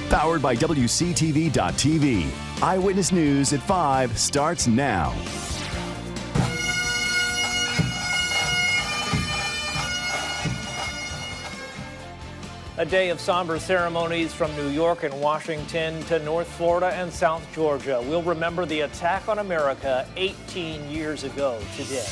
Powered by WCTV.tv. Eyewitness News at 5 starts now. A day of somber ceremonies from New York and Washington to North Florida and South Georgia. We'll remember the attack on America 18 years ago today.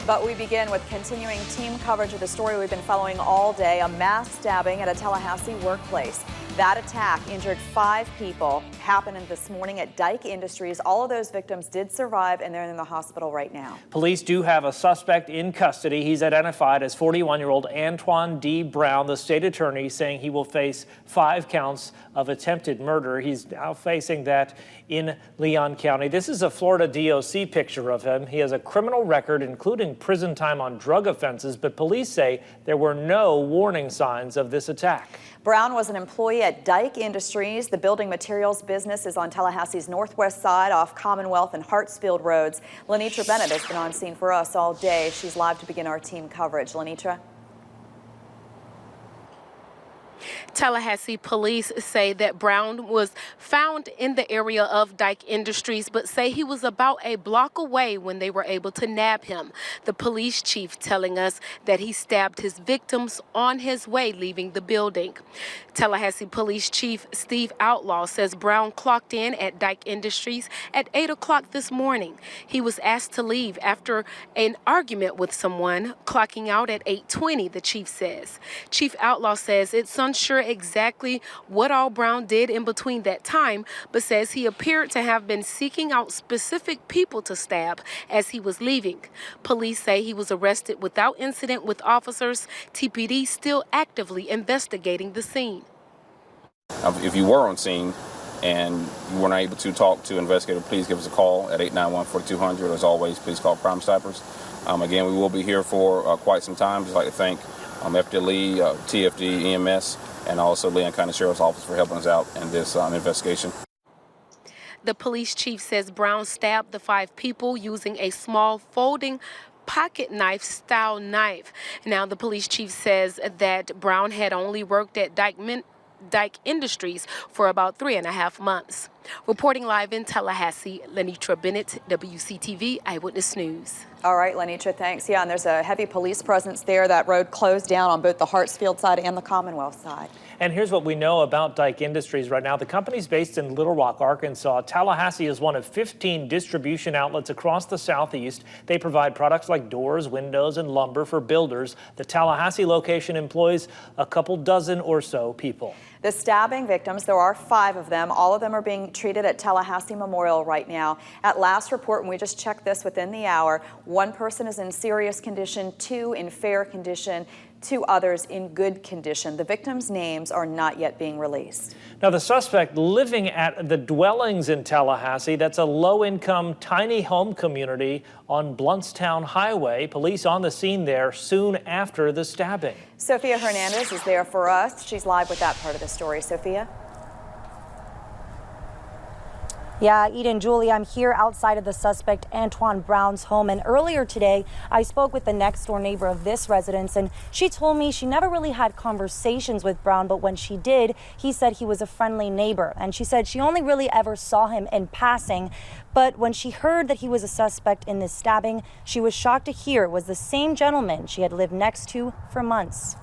But we begin with continuing team coverage of the story we've been following all day, a mass stabbing at a Tallahassee workplace. That attack injured 5 people, happened this morning at Dyke Industries. All of those victims did survive, and they're in the hospital right now. Police do have a suspect in custody. He's identified as 41-year-old Antoine D. Brown, the state attorney, saying he will face 5 counts of attempted murder. He's now facing that in Leon County. This is a Florida DOC picture of him. He has a criminal record, including prison time on drug offenses, but police say there were no warning signs of this attack. Brown was an employee at Dyke Industries. The building materials business is on Tallahassee's northwest side off Commonwealth and Hartsfield roads. Lenitra Bennett has been on scene for us all day. She's live to begin our team coverage. Lenitra? Tallahassee police say that Brown was found in the area of Dyke Industries, but say he was about a block away when they were able to nab him. The police chief telling us that he stabbed his victims on his way leaving the building. Tallahassee Police Chief Steve Outlaw says Brown clocked in at Dyke Industries at 8 o'clock this morning. He was asked to leave after an argument with someone, clocking out at 8:20, the chief says. Chief Outlaw says it's unsure exactly what all Brown did in between that time, but says he appeared to have been seeking out specific people to stab as he was leaving. Police say he was arrested without incident with officers. TPD still actively investigating the scene. If you were on scene and you weren't able to talk to an investigator, please give us a call at 891-4200. As always, please call Crime Stoppers. Again, we will be here for quite some time. Just like to thank FDLE, TFD, EMS, and also Leon County Sheriff's Office for helping us out in this investigation. The police chief says Brown stabbed the 5 people using a small folding pocket knife style knife. Now, the police chief says that Brown had only worked at Dyke Industries for about 3.5 months. Reporting live in Tallahassee, Lenitra Bennett, WCTV Eyewitness News. All right, Lenitra, thanks. Yeah, and there's a heavy police presence there. That road closed down on both the Hartsfield side and the Commonwealth side. And here's what we know about Dyke Industries right now. The company's based in Little Rock, Arkansas. Tallahassee is one of 15 distribution outlets across the Southeast. They provide products like doors, windows, and lumber for builders. The Tallahassee location employs a couple dozen or so people. The stabbing victims, there are 5 of them. All of them are being treated at Tallahassee Memorial right now. At last report, and we just checked this within the hour, 1 person is in serious condition, 2 in fair condition, 2 others in good condition. The victims' names are not yet being released. Now, the suspect living at the dwellings in Tallahassee, that's a low-income, tiny home community on Bluntstown Highway. Police on the scene there soon after the stabbing. Sophia Hernandez is there for us. She's live with that part of the story. Sophia? Yeah, Eden, Julie, I'm here outside of the suspect Antoine Brown's home, and earlier today I spoke with the next door neighbor of this residence, and she told me she never really had conversations with Brown, but when she did, he said he was a friendly neighbor, and she said she only really ever saw him in passing. But when she heard that he was a suspect in this stabbing, she was shocked to hear it was the same gentleman she had lived next to for months.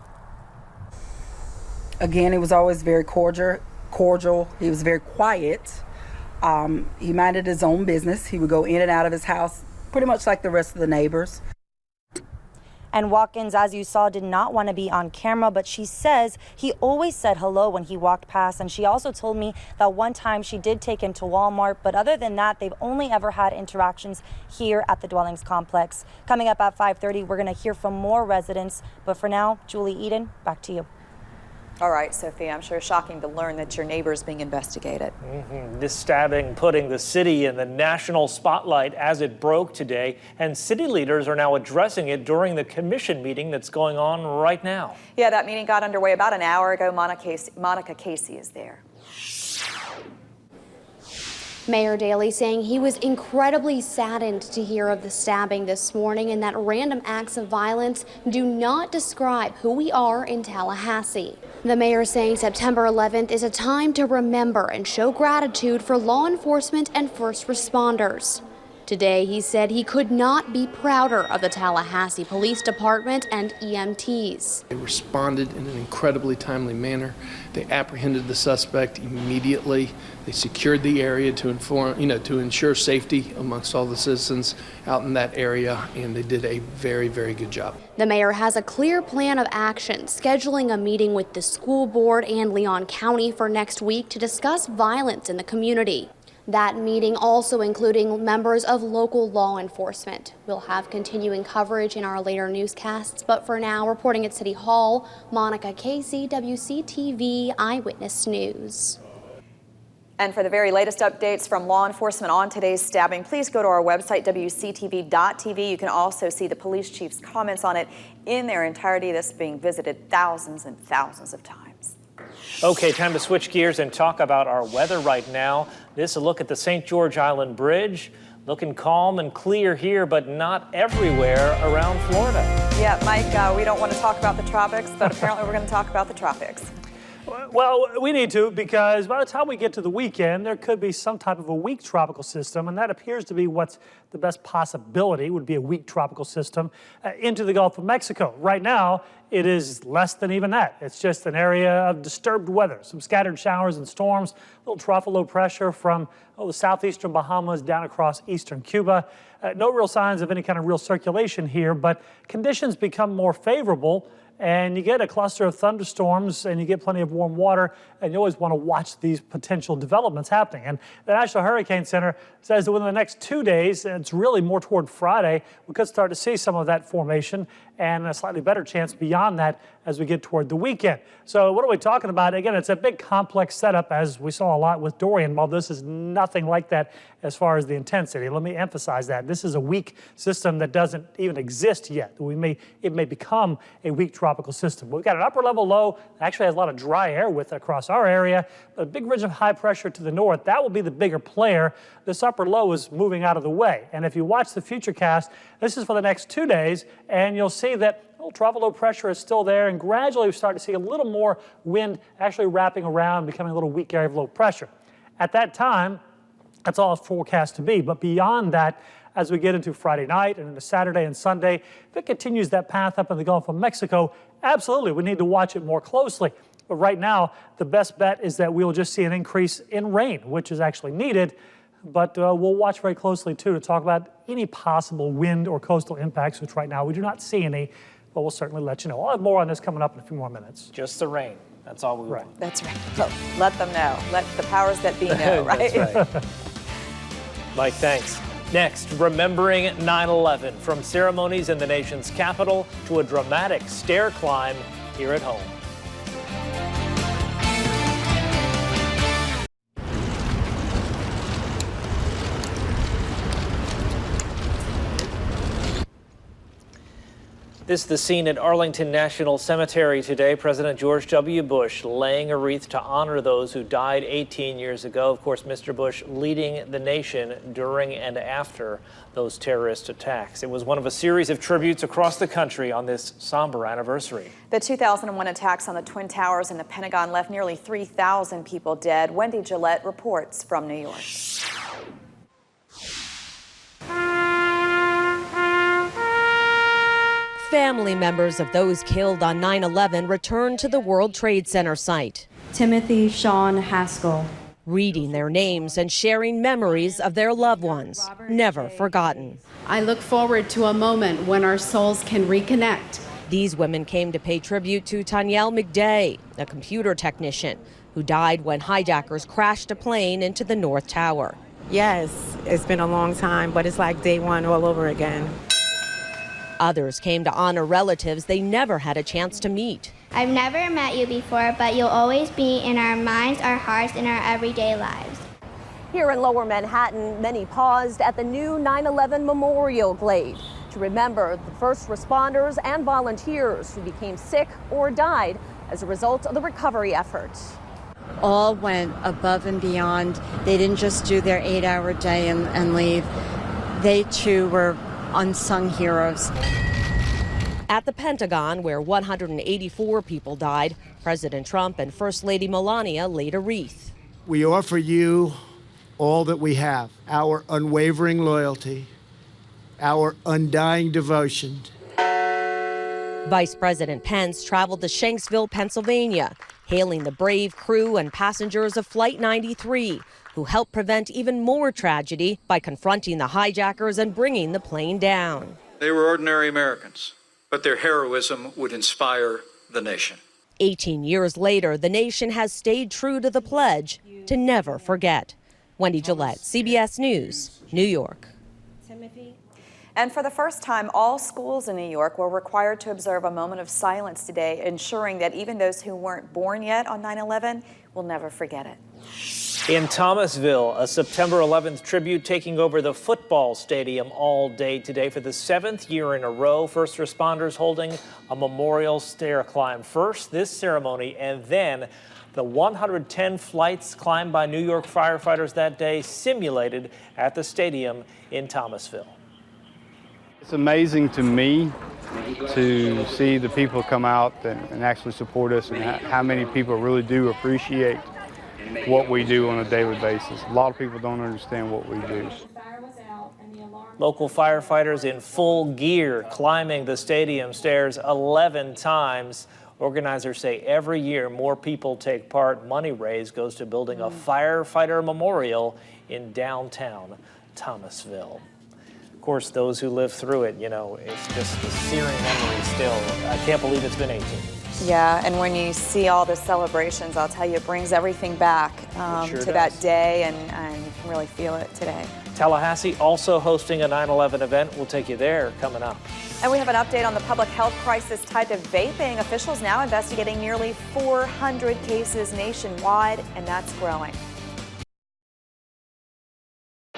Again, he was always very cordial. He was very quiet. He minded his own business. He would go in and out of his house pretty much like the rest of the neighbors. And walk-ins, as you saw, did not want to be on camera, but she says he always said hello when he walked past. And she also told me that one time she did take him to Walmart, but other than that, they've only ever had interactions here at the dwellings complex. Coming up at 5:30, we're going to hear from more residents. But for now, Julie, Eden, back to you. All right, Sophia, I'm sure shocking to learn that your neighbor is being investigated. This stabbing putting the city in the national spotlight as it broke today, and city leaders are now addressing it during the commission meeting that's going on right now. Yeah, that meeting got underway about an hour ago. Monica Casey is there. Mayor Daley saying he was incredibly saddened to hear of the stabbing this morning and that random acts of violence do not describe who we are in Tallahassee. The mayor saying September 11th is a time to remember and show gratitude for law enforcement and first responders. Today, he said he could not be prouder of the Tallahassee Police Department and EMTs. They responded in an incredibly timely manner. They apprehended the suspect immediately. They secured the area to ensure safety amongst all the citizens out in that area, and they did a very, very good job. The mayor has a clear plan of action, scheduling a meeting with the school board and Leon County for next week to discuss violence in the community. That meeting also including members of local law enforcement. We'll have continuing coverage in our later newscasts, but for now, reporting at City Hall, Monica Casey, WCTV Eyewitness News. And for the very latest updates from law enforcement on today's stabbing, please go to our website, WCTV.tv. You can also see the police chief's comments on it in their entirety. This being visited thousands and thousands of times. Okay, time to switch gears and talk about our weather right now. This is a look at the St. George Island Bridge. Looking calm and clear here, but not everywhere around Florida. Yeah, Mike, we don't want to talk about the tropics, but apparently we're going to talk about the tropics. Well, we need to, because by the time we get to the weekend, there could be some type of a weak tropical system, and that appears to be what's the best possibility, would be a weak tropical system into the Gulf of Mexico. Right now, it is less than even that. It's just an area of disturbed weather, some scattered showers and storms, a little trough of low pressure from the southeastern Bahamas down across eastern Cuba. No real signs of any kind of real circulation here, but conditions become more favorable, and you get a cluster of thunderstorms and you get plenty of warm water, and you always want to watch these potential developments happening. And the National Hurricane Center says that within the next 2 days, and it's really more toward Friday, we could start to see some of that formation and a slightly better chance beyond that as we get toward the weekend. So what are we talking about? Again, it's a big complex setup, as we saw a lot with Dorian. While this is nothing like that as far as the intensity, let me emphasize that. This is a weak system that doesn't even exist yet. It may become a weak tropical system. We've got an upper level low that actually has a lot of dry air with it across our area, but a big ridge of high pressure to the north. That will be the bigger player. This upper low is moving out of the way. And if you watch the future cast, this is for the next 2 days, and you'll see that trough of low pressure is still there, and gradually we start to see a little more wind actually wrapping around, becoming a little weak area of low pressure. At that time, that's all it's forecast to be. But beyond that, as we get into Friday night and into Saturday and Sunday, if it continues that path up in the Gulf of Mexico, absolutely, we need to watch it more closely. But right now, the best bet is that we'll just see an increase in rain, which is actually needed. But we'll watch very closely, too, to talk about any possible wind or coastal impacts, which right now we do not see any, but we'll certainly let you know. I'll have more on this coming up in a few more minutes. Just the rain. That's all we want. That's right. So let them know. Let the powers that be know, right? That's right. Mike, thanks. Next, remembering 9/11, from ceremonies in the nation's capital to a dramatic stair climb here at home. This is the scene at Arlington National Cemetery today. President George W. Bush laying a wreath to honor those who died 18 years ago. Of course, Mr. Bush leading the nation during and after those terrorist attacks. It was one of a series of tributes across the country on this somber anniversary. The 2001 attacks on the Twin Towers and the Pentagon left nearly 3,000 people dead. Wendy Gillette reports from New York. Family members of those killed on 9/11 returned to the World Trade Center site. Timothy Sean Haskell. Reading their names and sharing memories of their loved ones, never forgotten. I look forward to a moment when our souls can reconnect. These women came to pay tribute to Tanyelle McDay, a computer technician who died when hijackers crashed a plane into the North Tower. Yes, it's been a long time, but it's like day one all over again. Others came to honor relatives they never had a chance to meet. I've never met you before, but you'll always be in our minds, our hearts, and our everyday lives. Here in Lower Manhattan, many paused at the new 9/11 Memorial Glade to remember the first responders and volunteers who became sick or died as a result of the recovery effort. all went above and beyond. They didn't just do their 8-hour day and leave. They too were unsung heroes. At the Pentagon, where 184 people died, President Trump and First Lady Melania laid a wreath. We offer you all that we have, our unwavering loyalty, our undying devotion. Vice President Pence traveled to Shanksville, Pennsylvania, hailing the brave crew and passengers of Flight 93, who helped prevent even more tragedy by confronting the hijackers and bringing the plane down. They were ordinary Americans, but their heroism would inspire the nation. 18 years later, the nation has stayed true to the pledge to never forget. Wendy Gillette, CBS News, New York. And for the first time, all schools in New York were required to observe a moment of silence today, ensuring that even those who weren't born yet on 9/11 will never forget it. In Thomasville, a September 11th tribute taking over the football stadium all day today for the 7th year in a row. First responders holding a memorial stair climb. First this ceremony, and then the 110 flights climbed by New York firefighters that day simulated at the stadium in Thomasville. It's amazing to me to see the people come out and actually support us, and how many people really do appreciate what we do on a daily basis. A lot of people don't understand what we do. Local firefighters in full gear climbing the stadium stairs 11 times. Organizers say every year more people take part. Money raised goes to building a firefighter memorial in downtown Thomasville. Of course, those who lived through it, you know, it's just a searing memory still. I can't believe it's been 18 years. Yeah, and when you see all the celebrations, I'll tell you, it brings everything back to that day, and you can really feel it today. Tallahassee also hosting a 9/11 event. We'll take you there coming up. And we have an update on the public health crisis tied to vaping. Officials now investigating nearly 400 cases nationwide, and that's growing.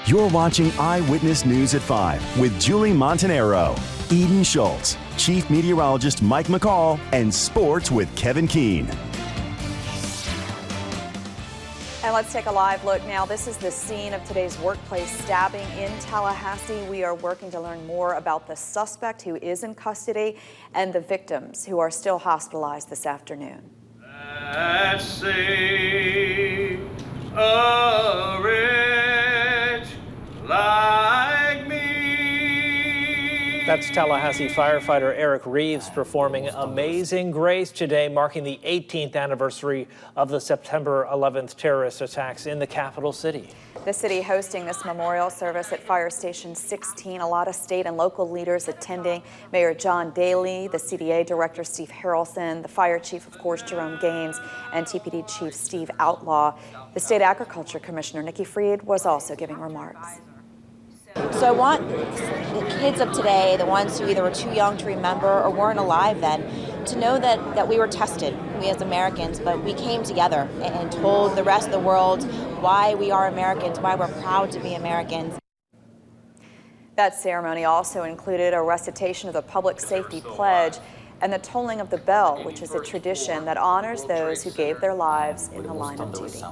You're watching Eyewitness News at 5 with Julie Montanaro, Eden Schultz, Chief Meteorologist Mike McCall, and Sports with Kevin Keene. And let's take a live look now. This is the scene of today's workplace stabbing in Tallahassee. We are working to learn more about the suspect who is in custody and the victims who are still hospitalized this afternoon. That say a rich like me. That's Tallahassee firefighter Eric Reeves performing Amazing Grace today, marking the 18th anniversary of the September 11th terrorist attacks in the capital city. The city hosting this memorial service at Fire Station 16. A lot of state and local leaders attending. Mayor John Daly, the CDA Director Steve Harrelson, the Fire Chief, of course, Jerome Gaines, and TPD Chief Steve Outlaw. The State Agriculture Commissioner Nikki Fried was also giving remarks. So I want the kids of today, the ones who either were too young to remember or weren't alive then, to know that we were tested, we as Americans, but we came together and told the rest of the world why we are Americans, why we're proud to be Americans. That ceremony also included a recitation of the Public Safety Pledge and the tolling of the bell, which is a tradition that honors those who gave their lives in the line of duty.